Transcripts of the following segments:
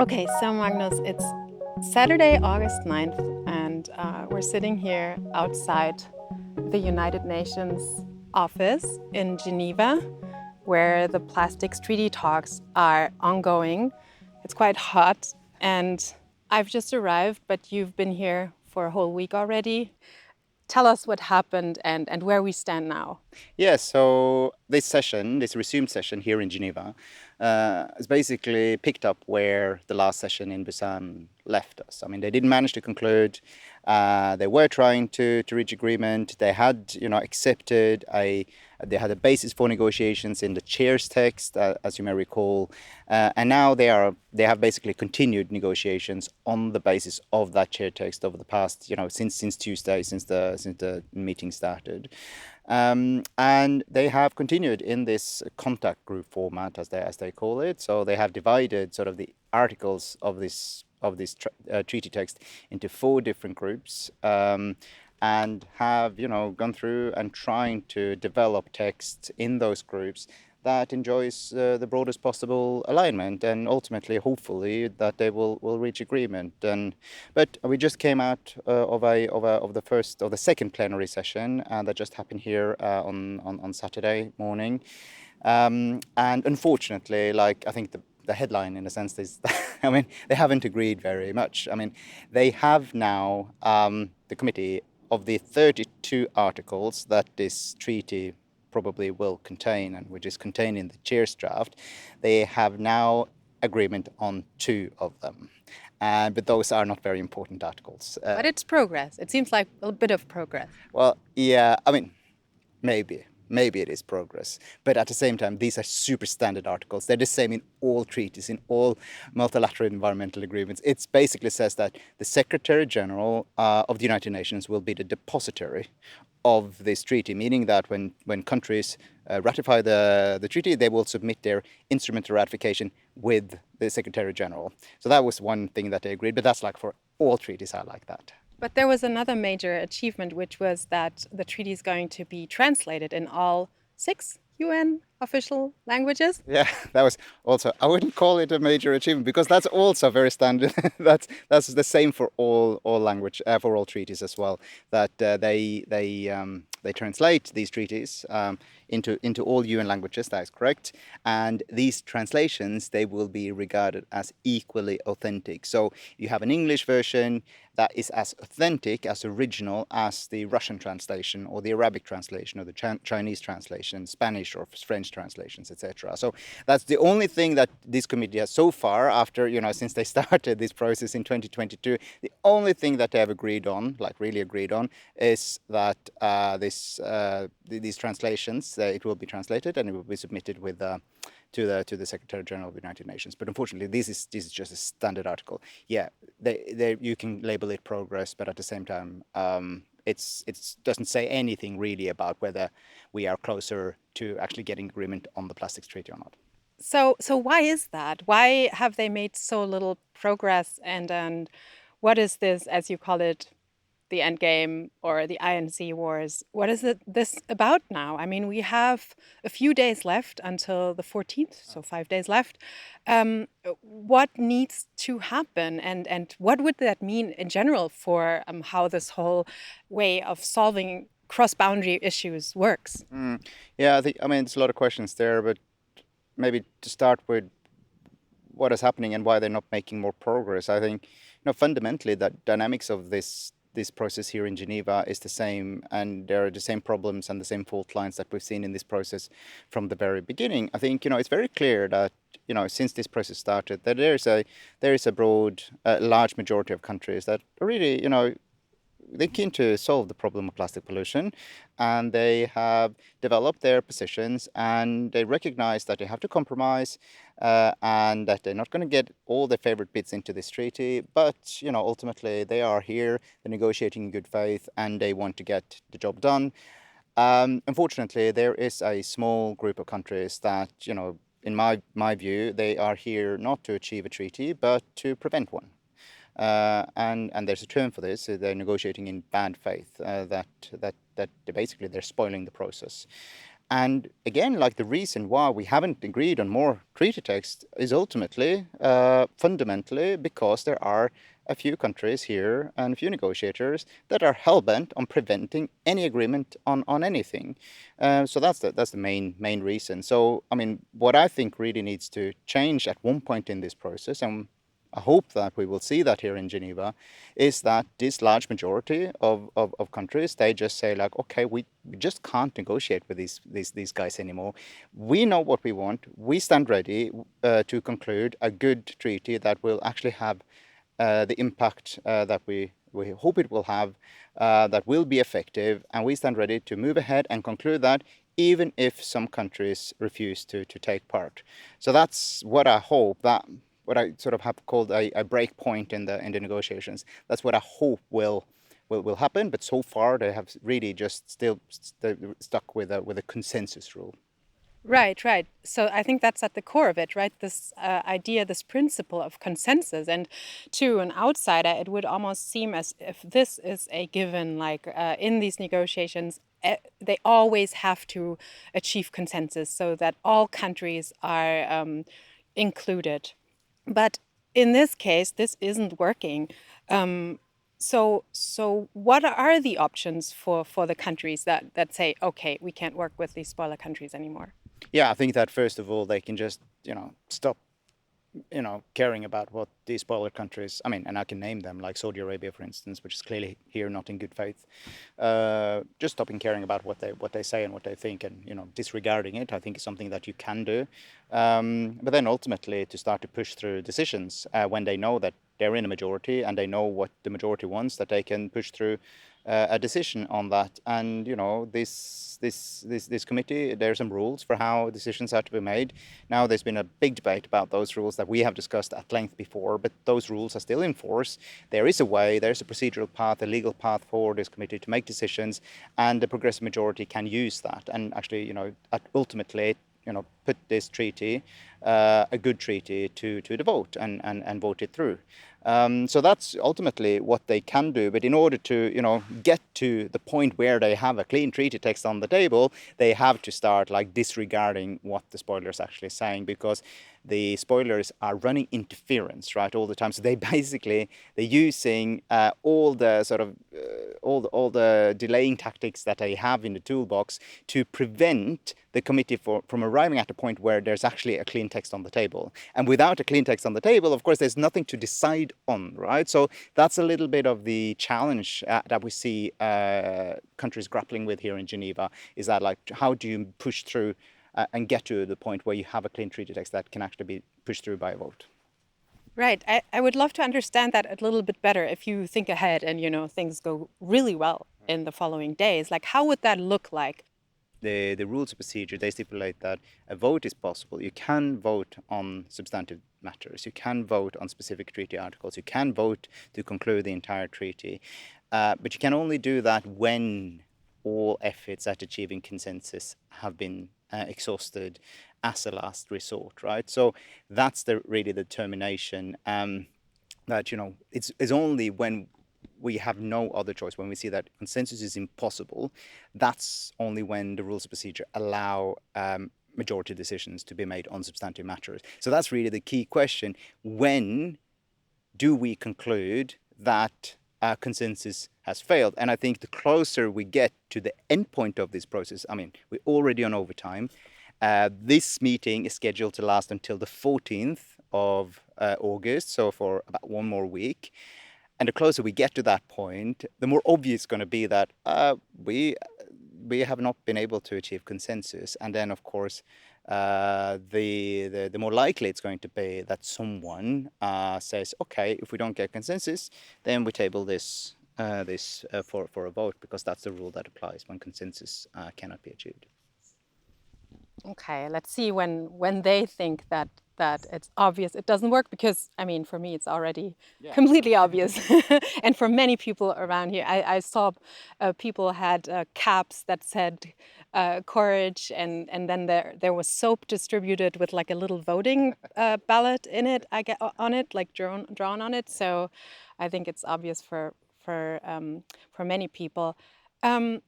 Okay, so Magnus, it's Saturday, August 9th, and we're sitting here outside the United Nations office in Geneva, where the plastics treaty talks are ongoing. It's quite hot, and I've just arrived, but you've been here for a whole week already. Tell us what happened and where we stand now. Yeah, so this resumed session here in Geneva, is basically picked up where the last session in Busan left us. I mean, they didn't manage to conclude. They were trying to reach agreement. They had, they had a basis for negotiations in the chair's text, as you may recall, and now they have basically continued negotiations on the basis of that chair text over the past, since Tuesday, since the meeting started. And they have continued in this contact group format, as they call it. So they have divided sort of the articles of this treaty text into 4 different groups, and have gone through and trying to develop text in those groups that enjoys the broadest possible alignment, and ultimately, hopefully, that they will reach agreement. But we just came out of the second plenary session that just happened here on Saturday morning, and unfortunately, like I think the headline in a sense is, I mean, they haven't agreed very much. I mean, they have now the committee of the 32 articles that this treaty probably will contain, and which is contained in the chair's draft. They have now agreement on 2 of them. But those are not very important articles. But it's progress. It seems like a bit of progress. Well, yeah, I mean, maybe it is progress, but at the same time, these are super standard articles. They're the same in all treaties, in all multilateral environmental agreements. It basically says that the Secretary General of the United Nations will be the depository of this treaty, meaning that when countries ratify the treaty, they will submit their instrument of ratification with the Secretary General. So that was one thing that they agreed, but that's like for all treaties are like that. But there was another major achievement, which was that the treaty is going to be translated in all 6 UN official languages. Yeah, that was also, I wouldn't call it a major achievement because that's also very standard. that's the same for all language for all treaties as well. That they translate these treaties into all UN languages. That is correct. And these translations, they will be regarded as equally authentic. So you have an English version that is as authentic, as original as the Russian translation or the Arabic translation or the Chinese translation, Spanish or French translations, etc. So that's the only thing that this committee has so far, after, since they started this process in 2022, the only thing that they have agreed on, like really agreed on, is that these translations, it will be translated and it will be submitted with to the Secretary General of the United Nations. But unfortunately, this is just a standard article. Yeah, you can label it progress, but at the same time, it doesn't say anything really about whether we are closer to actually getting agreement on the plastics treaty or not. So why is that? Why have they made so little progress? And what is this, as you call it, the end game or the INC wars? What is this about now? I mean, we have a few days left until the 14th, so 5 days left. What needs to happen, and what would that mean in general for how this whole way of solving cross-boundary issues works? Yeah, I mean, there's a lot of questions there, but maybe to start with what is happening and why they're not making more progress. I think, fundamentally, the dynamics of this process here in Geneva is the same, and there are the same problems and the same fault lines that we've seen in this process from the very beginning. I think, it's very clear that, since this process started, that there is a broad, large majority of countries that are really, they're keen to solve the problem of plastic pollution, and they have developed their positions, and they recognize that they have to compromise, and that they're not going to get all their favorite bits into this treaty, but ultimately they are here, they're negotiating in good faith, and they want to get the job done. Unfortunately, there is a small group of countries that, in my view, they are here not to achieve a treaty, but to prevent one. And there's a term for this. They're negotiating in bad faith. That basically they're spoiling the process. And again, like the reason why we haven't agreed on more treaty text is ultimately, fundamentally, because there are a few countries here and a few negotiators that are hell-bent on preventing any agreement on anything. So that's the main reason. So I mean, what I think really needs to change at one point in this process, and I hope that we will see that here in Geneva, is that this large majority of countries, they just say like, okay, we just can't negotiate with these guys anymore. We know what we want. We stand ready to conclude a good treaty that will actually have the impact that we hope it will have, that will be effective, and we stand ready to move ahead and conclude that, even if some countries refuse to take part. So that's what I hope, that what I sort of have called a break point in the negotiations. That's what I hope will happen. But so far, they have really just still stuck with a consensus rule. Right, right. So I think that's at the core of it, right? This idea, this principle of consensus. And to an outsider, it would almost seem as if this is a given, like in these negotiations, they always have to achieve consensus so that all countries are included. But in this case, this isn't working. Um, so what are the options for the countries that say, okay, we can't work with these spoiler countries anymore? Yeah, I think that first of all, they can just stop caring about what these spoiler countries, I mean, and I can name them, like Saudi Arabia, for instance, which is clearly here not in good faith. Just stopping caring about what they say and what they think, and disregarding it, I think is something that you can do. But then ultimately to start to push through decisions when they know that they're in a majority and they know what the majority wants, that they can push through a decision on that. And this committee, there are some rules for how decisions are to be made. Now there's been a big debate about those rules that we have discussed at length before, but those rules are still in force. There is a way, there's a procedural path, a legal path for this committee to make decisions, and the progressive majority can use that and actually, ultimately, put this treaty, a good treaty, to the vote and vote it through. So that's ultimately what they can do. But in order to, get to the point where they have a clean treaty text on the table, they have to start like disregarding what the spoilers actually saying, because the spoilers are running interference right all the time. So they're using all the sort of all the delaying tactics that they have in the toolbox to prevent the committee from arriving at a point where there's actually a clean text on the table. And without a clean text on the table, of course, there's nothing to decide on, right? So that's a little bit of the challenge that we see countries grappling with here in Geneva, is that like, how do you push through and get to the point where you have a clean treaty text that can actually be pushed through by a vote? Right. I would love to understand that a little bit better if you think ahead and, things go really well in the following days. Like, how would that look like? The rules of procedure, they stipulate that a vote is possible. You can vote on substantive matters. You can vote on specific treaty articles. You can vote to conclude the entire treaty. But you can only do that when all efforts at achieving consensus have been exhausted as a last resort, right? So that's really the determination, that it's only when we have no other choice, when we see that consensus is impossible, that's only when the rules of procedure allow majority decisions to be made on substantive matters. So that's really the key question. When do we conclude that consensus has failed? And I think the closer we get to the end point of this process, I mean, we're already on overtime. This meeting is scheduled to last until the 14th of August, so for about one more week. And the closer we get to that point, the more obvious it's going to be that we have not been able to achieve consensus. And then, of course, the more likely it's going to be that someone says, okay, if we don't get consensus, then we table this for a vote, because that's the rule that applies when consensus cannot be achieved. Okay, let's see when they think that it's obvious it doesn't work, because I mean, for me it's already completely obvious. And for many people around here, I saw people had caps that said courage, and then there was soap distributed with like a little voting ballot in it, I get on it, like drawn on it. So I think it's obvious for many people. Um,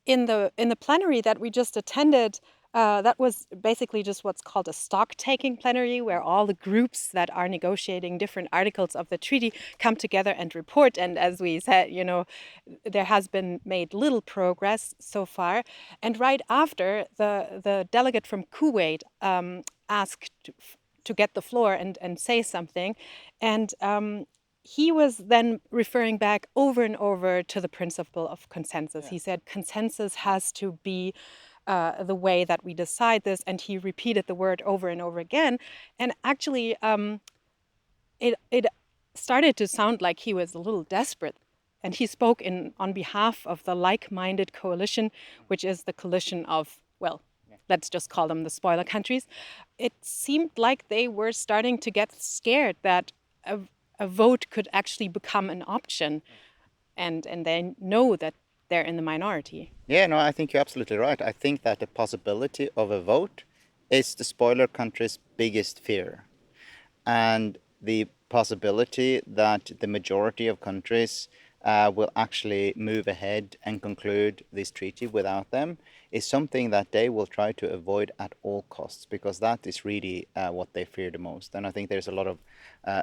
in the plenary that we just attended, that was basically just what's called a stock taking plenary, where all the groups that are negotiating different articles of the treaty come together and report. And as we said, there has been made little progress so far. And right after, the delegate from Kuwait asked to get the floor and say something. And he was then referring back over and over to the principle of consensus. He said consensus has to be the way that we decide this, and he repeated the word over and over again. And actually, it started to sound like he was a little desperate. And he spoke on behalf of the like-minded coalition, which is the coalition of, well, let's just call them the spoiler countries. It seemed like they were starting to get scared that a vote could actually become an option, and they know that they're in the minority. Yeah, no, I think you're absolutely right. I think that the possibility of a vote is the spoiler country's biggest fear. And the possibility that the majority of countries will actually move ahead and conclude this treaty without them is something that they will try to avoid at all costs, because that is really what they fear the most. And I think there's a lot of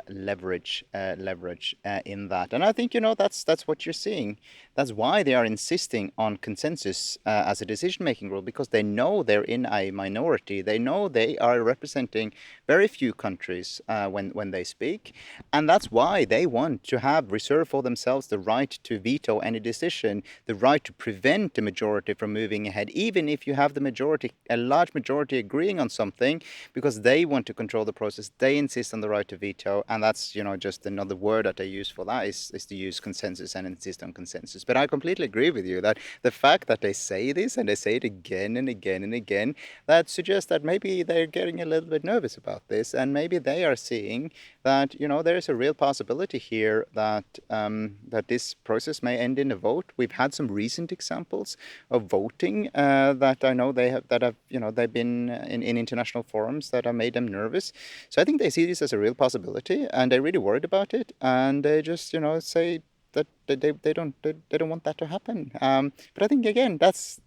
leverage in that. And I think that's what you're seeing. That's why they are insisting on consensus as a decision-making rule, because they know they're in a minority. They know they are representing very few countries when they speak, and that's why they want to have reserved for themselves the right to veto any decision, the right to prevent the majority from moving ahead, even if you have the majority, a large majority agreeing on something, because they want to control the process. They insist on the right to veto, and that's just another word that they use for that is to use consensus and insist on consensus. But I completely agree with you that the fact that they say this and they say it again and again and again, that suggests that maybe they're getting a little bit nervous about this, and maybe they are seeing that there is a real possibility here that that this process may end in a vote. We've had some recent examples of voting that I know they've been in international forums that have made them nervous. So I think they see this as a real possibility, and they're really worried about it, and they just say that they don't want that to happen. But I think again that's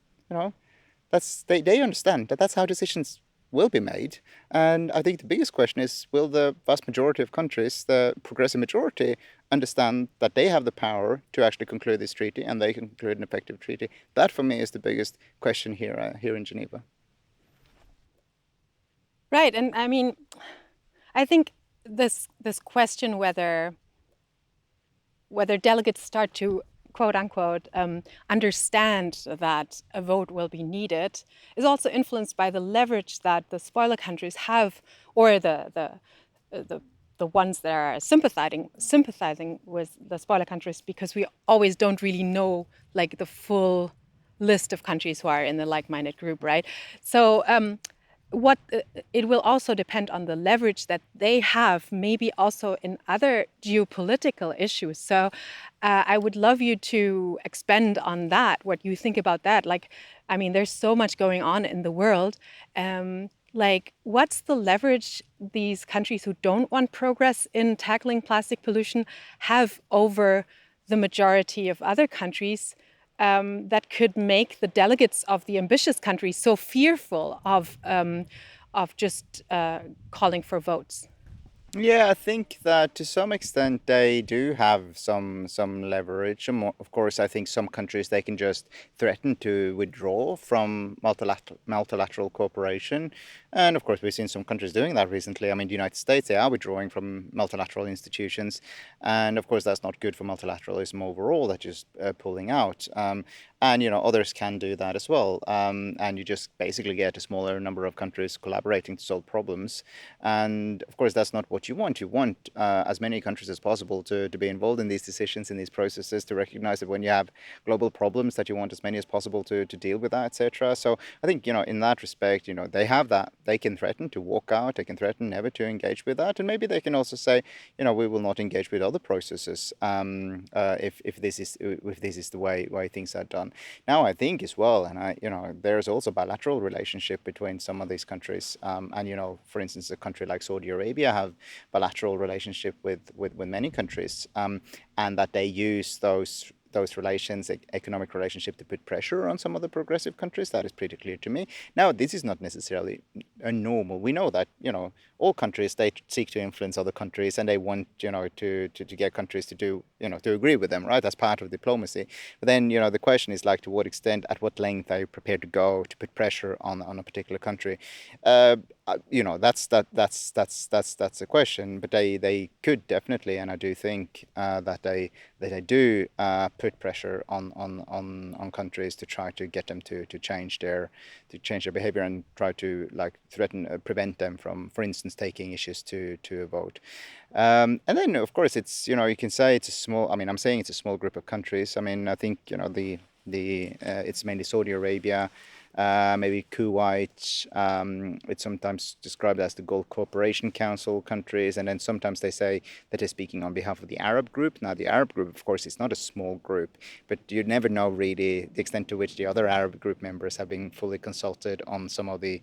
they understand that that's how decisions will be made. And I think the biggest question is, will the vast majority of countries, the progressive majority, understand that they have the power to actually conclude this treaty and they can conclude an effective treaty? That for me is the biggest question here in Geneva. Right, and I mean, I think this question whether delegates start to quote unquote understand that a vote will be needed is also influenced by the leverage that the spoiler countries have, or the ones that are sympathizing with the spoiler countries, because we always don't really know like the full list of countries who are in the like-minded group, right? So what it will also depend on the leverage that they have, maybe also in other geopolitical issues. So I would love you to expand on that, what you think about that. Like, I mean, there's so much going on in the world. Like, what's the leverage these countries who don't want progress in tackling plastic pollution have over the majority of other countries that could make the delegates of the ambitious countries so fearful of just calling for votes? Yeah, I think that to some extent they do have some leverage. Of course, I think some countries they can just threaten to withdraw from multilateral cooperation, and of course we've seen some countries doing that recently. I mean, the United States, they are withdrawing from multilateral institutions, and of course that's not good for multilateralism overall. They're just pulling out. And others can do that as well, and you just basically get a smaller number of countries collaborating to solve problems. And of course, that's not what you want. You want as many countries as possible to be involved in these decisions, in these processes, to recognize that when you have global problems, that you want as many as possible to deal with that, etc. So I think in that respect, they have that. They can threaten to walk out. They can threaten never to engage with that, and maybe they can also say, we will not engage with other processes if this is the way things are done. Now I think as well, and there's also bilateral relationship between some of these countries, and for instance, a country like Saudi Arabia have bilateral relationship with many countries, and that they use those relations, economic relationship, to put pressure on some of the progressive countries. That is pretty clear to me. Now, this is not necessarily a normal. We know that, all countries, they seek to influence other countries, and they want, to get countries to do, to agree with them, right? That's part of diplomacy. But then, the question is, like, to what extent, at what length are you prepared to go to put pressure on a particular country? That's a question. But they could definitely, and I do think that they do put pressure on countries to try to get them to change their behavior, and try to, like, prevent them from, for instance, taking issues to a vote. And then, of course, it's, you can say it's a small. I mean, I'm saying it's a small group of countries. I mean, I think, it's mainly Saudi Arabia, maybe Kuwait. It's sometimes described as the Gulf Cooperation Council countries, and then sometimes they say that they're speaking on behalf of the Arab group. Now, the Arab group, of course, is not a small group, but you never know really the extent to which the other Arab group members have been fully consulted on some of the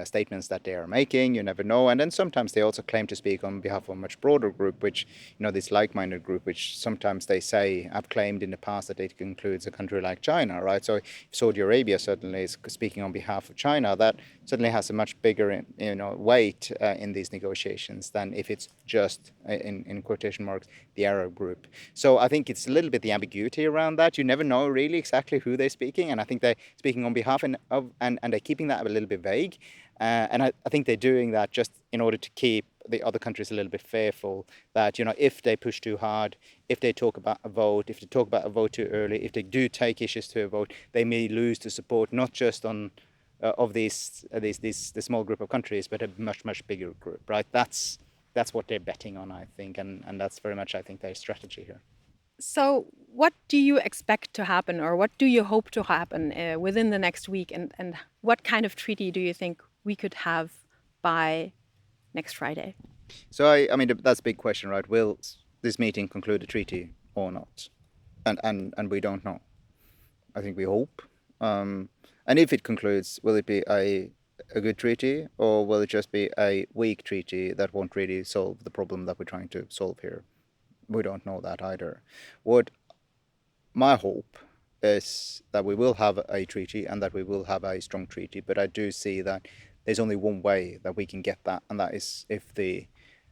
statements that they are making. You never know, and then sometimes they also claim to speak on behalf of a much broader group, which, this like-minded group, which sometimes they say have claimed in the past that it includes a country like China, right? So if Saudi Arabia certainly is speaking on behalf of China, that certainly has a much bigger, weight in these negotiations than if it's just, in quotation marks, the Arab group. So I think it's a little bit the ambiguity around that. You never know really exactly who they're speaking, and I think they're speaking on behalf and they're keeping that a little bit vague. And I think they're doing that just in order to keep the other countries a little bit fearful that, if they push too hard, if they talk about a vote, if they talk about a vote too early, if they do take issues to a vote, they may lose the support not just of the small group of countries, but a much bigger group, right? That's what they're betting on, I think, and that's very much, I think, their strategy here. So, what do you expect to happen, or what do you hope to happen within the next week? And what kind of treaty do you think we could have by next Friday? So, I mean, that's a big question, right? Will this meeting conclude a treaty or not? And we don't know. I think we hope. And if it concludes, will it be a good treaty, or will it just be a weak treaty that won't really solve the problem that we're trying to solve here? We don't know that either. What my hope is that we will have a treaty, and that we will have a strong treaty, but I do see that there's only one way that we can get that, and that is if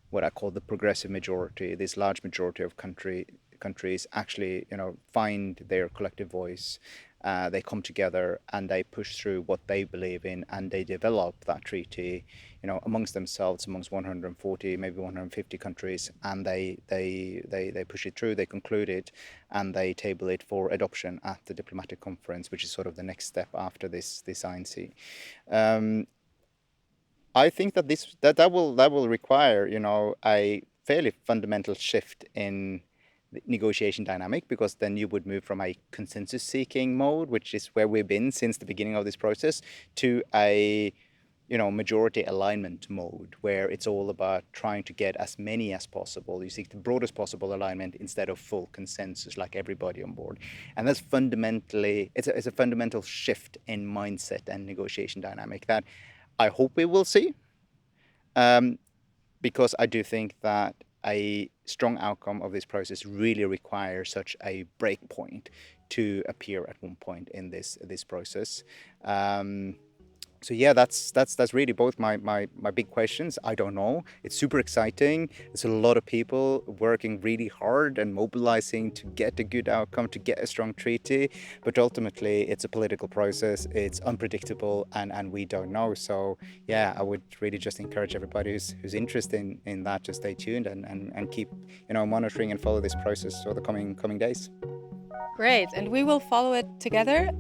what I call the progressive majority, this large majority of countries actually, find their collective voice. They come together and they push through what they believe in, and they develop that treaty, amongst themselves, amongst 140, maybe 150 countries, and they push it through, they conclude it, and they table it for adoption at the diplomatic conference, which is sort of the next step after this INC. I think that will require, a fairly fundamental shift in the negotiation dynamic, because then you would move from a consensus seeking mode, which is where we've been since the beginning of this process, to a majority alignment mode, where it's all about trying to get as many as possible. You seek the broadest possible alignment instead of full consensus, like everybody on board. And that's fundamentally, it's a fundamental shift in mindset and negotiation dynamic that I hope we will see, because I do think that a strong outcome of this process really requires such a break point to appear at one point in this process. So yeah, that's really both my big questions. I don't know. It's super exciting. There's a lot of people working really hard and mobilizing to get a good outcome, to get a strong treaty. But ultimately, it's a political process. It's unpredictable, and we don't know. So yeah, I would really just encourage everybody who's interested in that to stay tuned and keep monitoring and follow this process for the coming days. Great, and we will follow it together.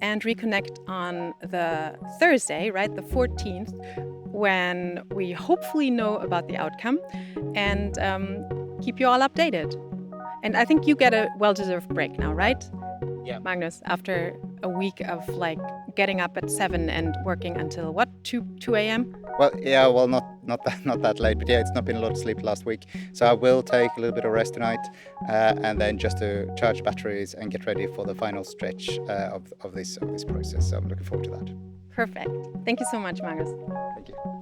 And reconnect on the Thursday, right, the 14th, when we hopefully know about the outcome, and keep you all updated. And I think you get a well-deserved break now, right? Yeah. Magnus, after a week of getting up at 7 and working until what, 2 a.m.? Well, yeah, not that late, but yeah, it's not been a lot of sleep last week, so I will take a little bit of rest tonight, and then just to charge batteries and get ready for the final stretch of this process. So I'm looking forward to that. Perfect. Thank you so much, Magnus. Thank you.